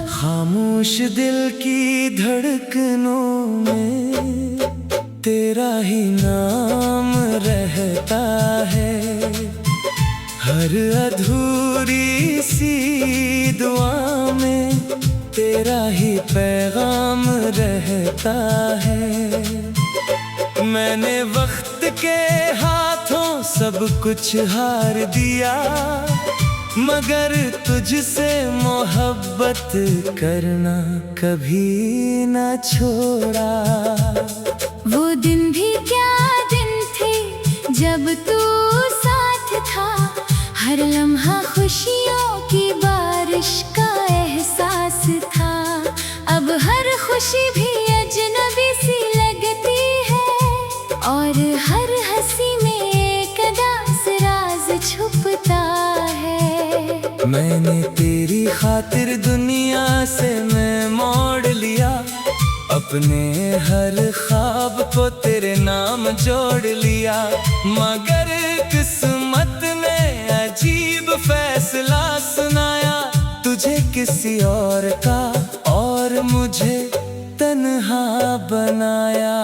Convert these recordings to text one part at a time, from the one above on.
खामोश दिल की धड़कनों में तेरा ही नाम रहता है। हर अधूरी सी दुआ में तेरा ही पैगाम रहता है। मैंने वक्त के हाथों सब कुछ हार दिया, मगर तुझसे मोहब्बत करना कभी न छोड़ा। वो दिन भी क्या दिन थे जब तू साथ था, हर लम्हा खुशियों की बारिश का एहसास था। अब हर खुशी भी अजनबी सी लगती है, और हर हंसी में एक अदास राज छुपता है। मैंने तेरी खातिर दुनिया से मैं मोड़ लिया, अपने हर ख्वाब को तेरे नाम जोड़ लिया। मगर किस्मत ने अजीब फैसला सुनाया, तुझे किसी और का और मुझे तन्हा बनाया।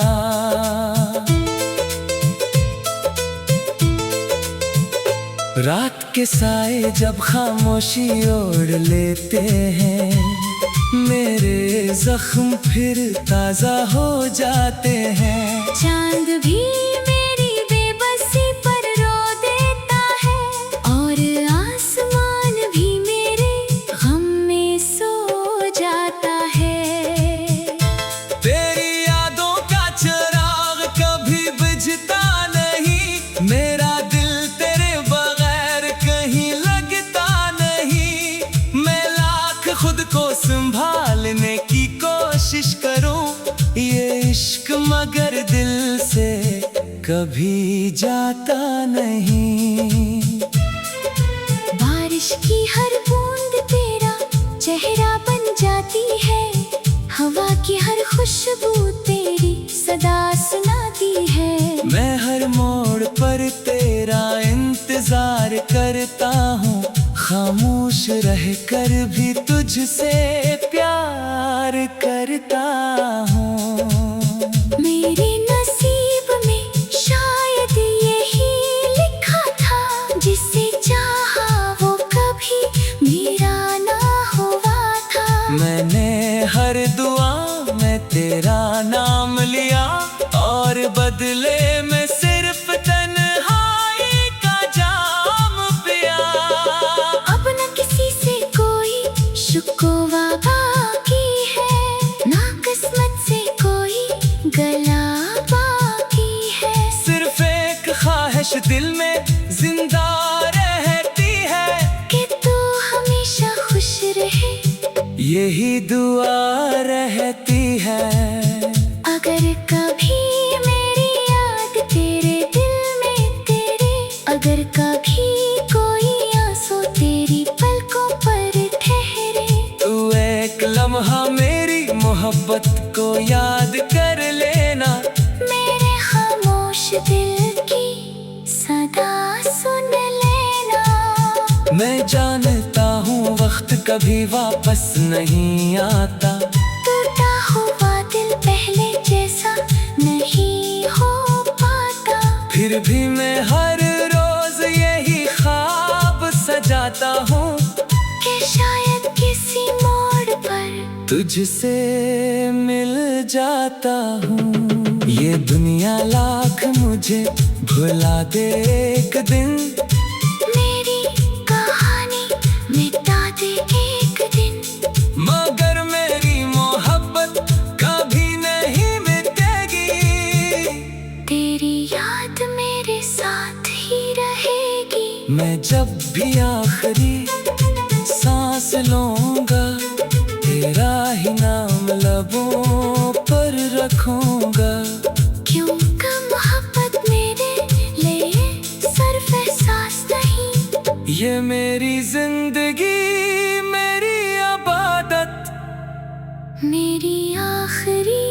रात के साए जब खामोशी ओढ़ लेते हैं, मेरे जख्म फिर ताजा हो जाते हैं। चांद भी मेरी बेबसी पर रो देता है, और आसमान भी मेरे गम में सो जाता है। तेरी यादों का चिराग कभी बुझता नहीं, मेरा दिल तेरे बगैर कहीं लगता नहीं। मैं लाख खुद को संभालने की कोशिश करूं, ये इश्क मगर दिल से कभी जाता नहीं। बारिश की हर बूंद तेरा चेहरा बन जाती है, हवा की हर खुशबू तेरी सदा सुनाती है। मैं हर मोड़ पर तेरा इंतजार करता हूँ, खामोश रहकर भी तुझसे प्यार करता हूँ। मेरे नसीब में शायद यही लिखा था, जिसे चाहा वो कभी मेरा ना हुआ था। मैंने हर दुआ में तेरा नाम लिया, और बदले में सिर्फ तन्हाई का जाम पिया। अब न किसी से कोई शिकवा बाकी है, ना किस्मत से कोई गला बाकी है। सिर्फ एक ख्वाहिश दिल में जिंदा रहती है, कि तू हमेशा खुश रहे, यही दुआ रहती है। अगर कभी मेरी याद तेरे दिल में तेरे, अगर कभी कोई आंसू तेरी पलकों पर ठहरे, तू एक लम्हा मेरी मोहब्बत को याद कर लेना। मेरे खामोश दिल की सदा सुन लेना। मैं जानता हूँ वक्त कभी वापस नहीं आता, टूटा हुआ दिल पहले जैसा नहीं हो पाता। फिर भी मैं हर रोज यही ख्वाब सजाता हूँ, कि शायद किसी मोड़ पर तुझसे मिल जाता हूँ। ये दुनिया लाख मुझे भुला दे एक दिन, मेरी कहानी मिटा दे एक दिन, मगर मेरी मोहब्बत कभी नहीं मिटेगी। तेरी याद मेरे साथ ही रहेगी। मैं जब भी आखिरी सांस लूंगा, तेरा ही नाम लबों पर रखूंगा। क्यों का मोहब्बत मेरे लिए सिर्फ एहसास नहीं, ये मेरी जिंदगी मेरी आबादत, मेरी आखिरी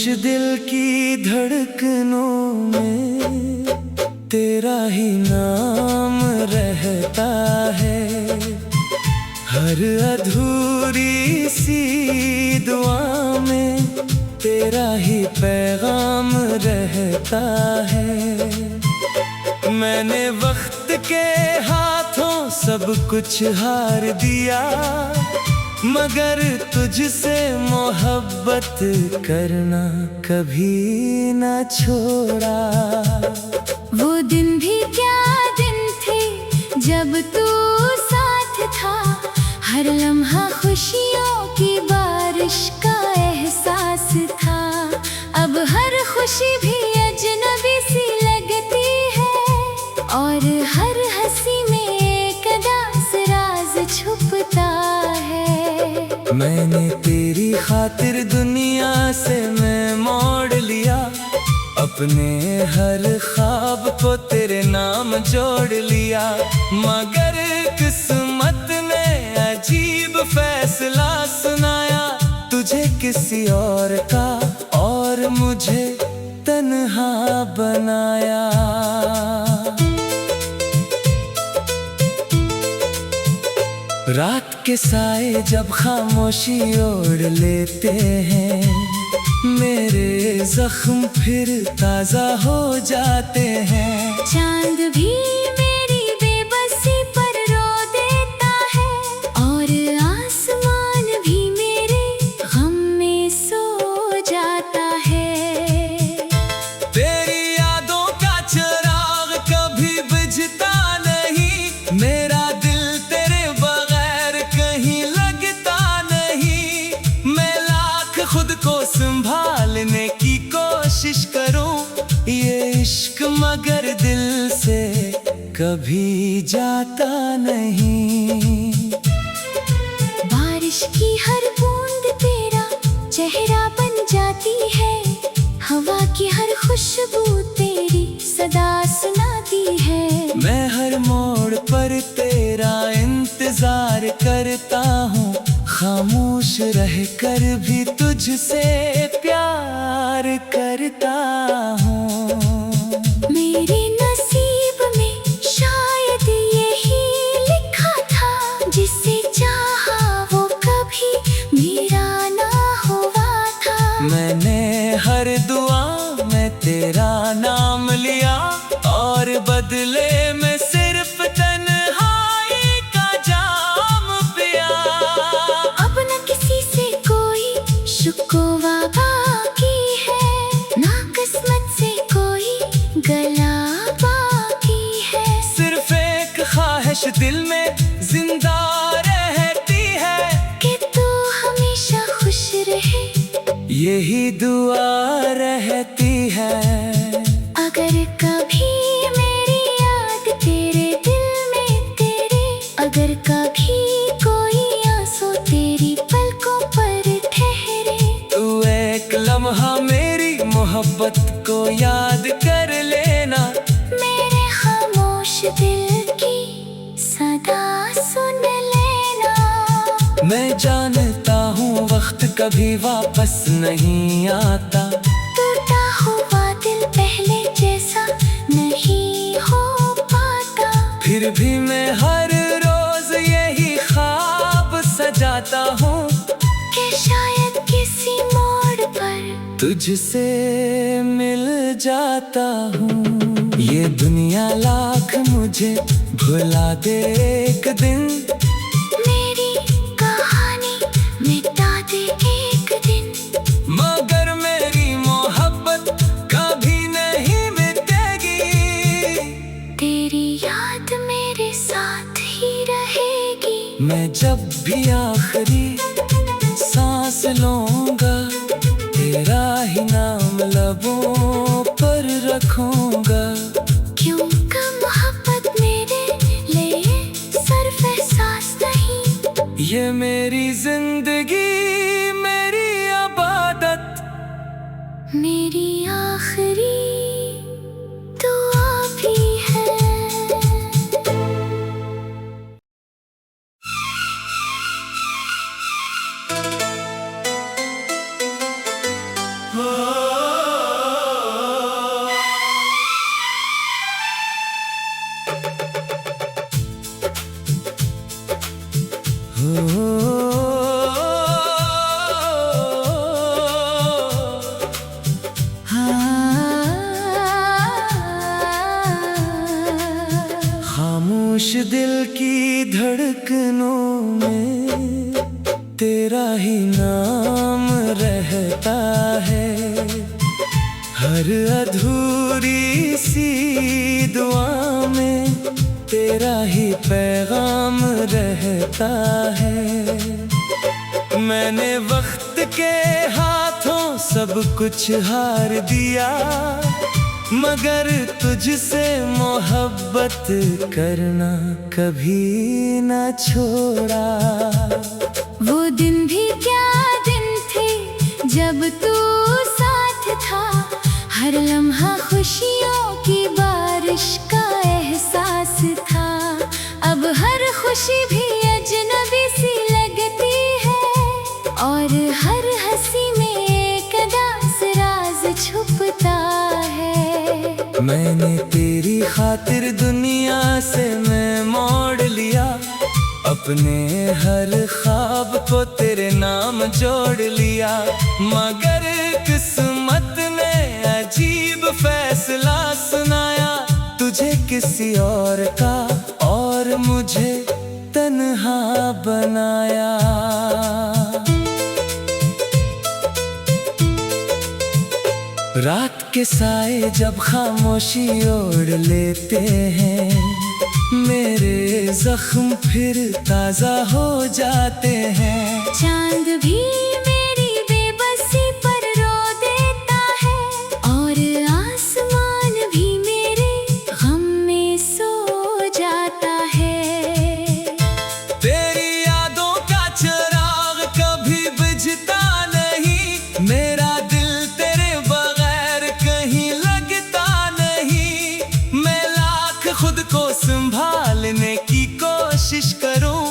दिल की धड़कनों में तेरा ही नाम रहता है। हर अधूरी सी दुआ में तेरा ही पैगाम रहता है। मैंने वक्त के हाथों सब कुछ हार दिया, मगर तुझसे मोहब्बत करना कभी न छोड़ा। वो दिन भी क्या दिन थे जब तू साथ था, हर लम्हा खुशियों की बारिश का एहसास था। अब हर खुशी भी अजनबी सी लगती है, और हर हंसी में एक उदास राज छुपता है। मैंने तेरी खातिर दुनिया से मैं मोड़ लिया, अपने हर ख्वाब को तेरे नाम जोड़ लिया। मगर किस्मत ने अजीब फैसला सुनाया, तुझे किसी और का और मुझे तन्हा बनाया। रात के साए जब खामोशी ओढ़ लेते हैं, मेरे जख्म फिर ताजा हो जाते हैं। चांद भी मेरी बेबसी पर रो देता है, और आसमान भी मेरे गम में सो जाता है। तेरी यादों का चिराग कभी बुझता नहीं, मेरा दिल तेरे बगैर कहीं लगता नहीं। मैं लाख खुद को संभालने की कोशिश करूं, ये इश्क मगर दिल से कभी जाता नहीं। बारिश की हर बूंद तेरा चेहरा बन जाती है, हवा की हर खुशबू तेरी सदा सुनाती है। मैं हर मोड़ पर तेरा इंतजार करता हूँ, खामोश रहकर भी तुझसे प्यार करता हूँ। मेरे नसीब में शायद यही लिखा था, जिसे चाहा वो कभी मेरा ना हुआ था। मैंने हर दुआ में तेरा नाम लिया, और बदले में सिर्फ तन्हाई का जाम पिया। अब न किसी से कोई शिकवा बाकी है, ना किस्मत से कोई गला बाकी है। सिर्फ एक ख्वाहिश दिल में जिंदा रहती है, कि तू हमेशा खुश रहे, यही दुआ रहती है। अगर कभी मेरी याद तेरे दिल में तेरे, अगर कभी कोई आंसू तेरी पलकों पर ठहरे, तू एक लम्हा मेरी मोहब्बत को याद कर लेना। मेरे खामोश दिल की सदा सुन लेना। मैं जानता हूँ वक्त कभी वापस नहीं आता, टूटा हुआ दिल पहले जैसा नहीं हो पाता। फिर भी मैं हर रोज यही ख्वाब सजाता हूँ, कि शायद किसी मोड़ पर तुझसे मिल जाता हूँ। ये दुनिया लाख मुझे भुला दे एक दिन, मेरी कहानी मिटा दे एक दिन, मगर मेरी मोहब्बत कभी नहीं मिटेगी। तेरी याद मेरे साथ ही रहेगी। मैं जब भी आखिरी सांस लूंगा, तेरा ही नाम लबों पर रखूंगा। क्यों का मोहब्बत मेरे लिए सिर्फ एहसास नहीं, ये मेरी जिंदगी मेरी इबादत, मेरी आखिरी दुआ भी है। Oh खामोश दिल की धड़कनों में तेरा ही नाम रहता है। हर अधूरी सी दुआ में तेरा ही पैगाम रहता है। मैंने वक्त के हाथों सब कुछ हार दिया, मगर तुझसे मोहब्बत करना कभी न छोड़ा। वो दिन भी क्या दिन थे जब तू साथ था, हर लम्हा खुशियों की बारिश का एहसास था। अब हर खुशी भी अजनबी सी लगती है, और हर हंसी में एक अदास राज छुपता है। मैंने तेरी खातिर दुनिया से मैं मोड़ लिया, अपने हर ख्वाब को तेरे नाम जोड़ लिया। मगर किस्मत ने अजीब फैसला सुनाया, तुझे किसी और का और मुझे तन्हा बनाया। रात के साए जब खामोशी ओढ़ लेते हैं, मेरे जख्म फिर ताजा हो जाते हैं। चांद भी मेरी बेबसी पर रो देता है, और आसमान भी मेरे गम में सो जाता है। तेरी यादों का चिराग कभी बुझता नहीं, मेरा दिल तेरे बगैर कहीं लगता नहीं। मैं लाख खुद को संभालने की कोशिश करूं,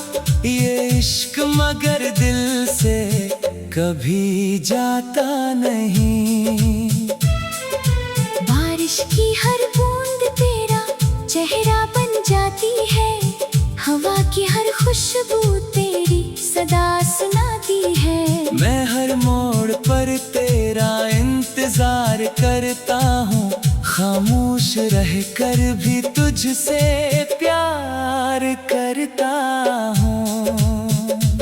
ये इश्क मगर दिल से कभी जाता नहीं। बारिश की हर बूंद तेरा चेहरा बन जाती है, हवा की हर खुशबू तेरी सदा सुनाती है। मैं हर मोड़ पर तेरा इंतजार करता हूँ, खामोश रहकर भी तुझसे प्यार करता हूँ।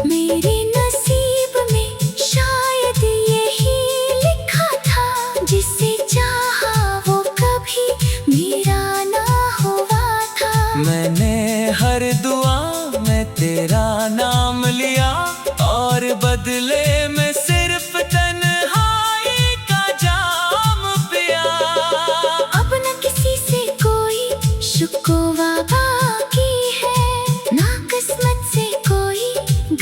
मेरे नसीब में शायद यही लिखा था, जिसे चाहा वो कभी मेरा ना हुआ था। मैंने हर दुआ में तेरा नाम लिया, और बदले में सिर्फ तन्हाई का जाम पिया। अब न किसी से कोई शिकवा बाकी है, ना किस्मत से कोई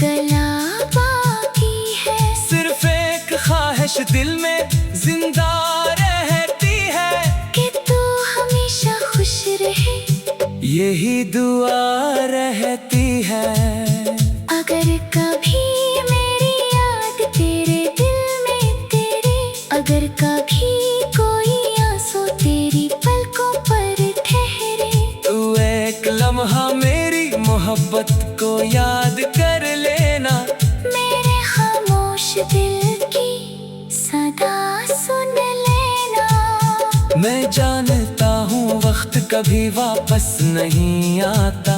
गला बाकी है। सिर्फ एक ख्वाहिश दिल में जिंदा रहती है, कि तू हमेशा खुश रहे, यही दुआ रहती है। अगर कभी मेरी याद तेरे दिल में तेरे, अगर कभी कोई आंसू तेरी पलकों पर ठहरे, तू एक लम्हा मेरी मोहब्बत को याद कर लेना। मेरे खामोश दिल की सदा सुन लेना। मैं जानता हूँ वक्त कभी वापस नहीं आता,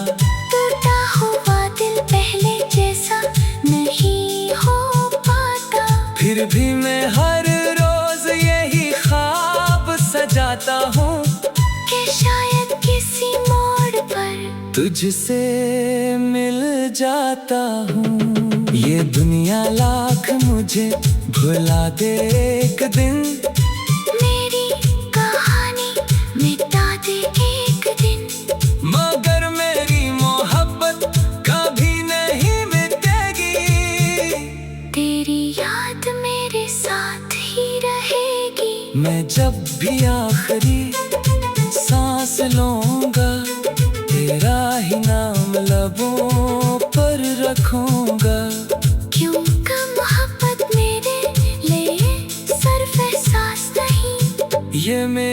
टूटा हुआ दिल पहले जैसा नहीं हो पाता। फिर भी मैं हर रोज यही ख्वाब सजाता हूँ, कि शायद किसी मोड़ पर तुझसे मिल जाता हूँ। ये दुनिया लाख मुझे भुला दे एक दिन, मेरी कहानी मिटा दे एक दिन, मगर मेरी मोहब्बत कभी नहीं मिटेगी। तेरी याद मेरे साथ ही रहेगी। मैं जब भी आखिरी सांस लूंगा, तेरा ही नाम लबों पर रखूंगा। क्योंकि मोहब्बत मेरे लिए सिर्फ एहसास नहीं, ये मेरे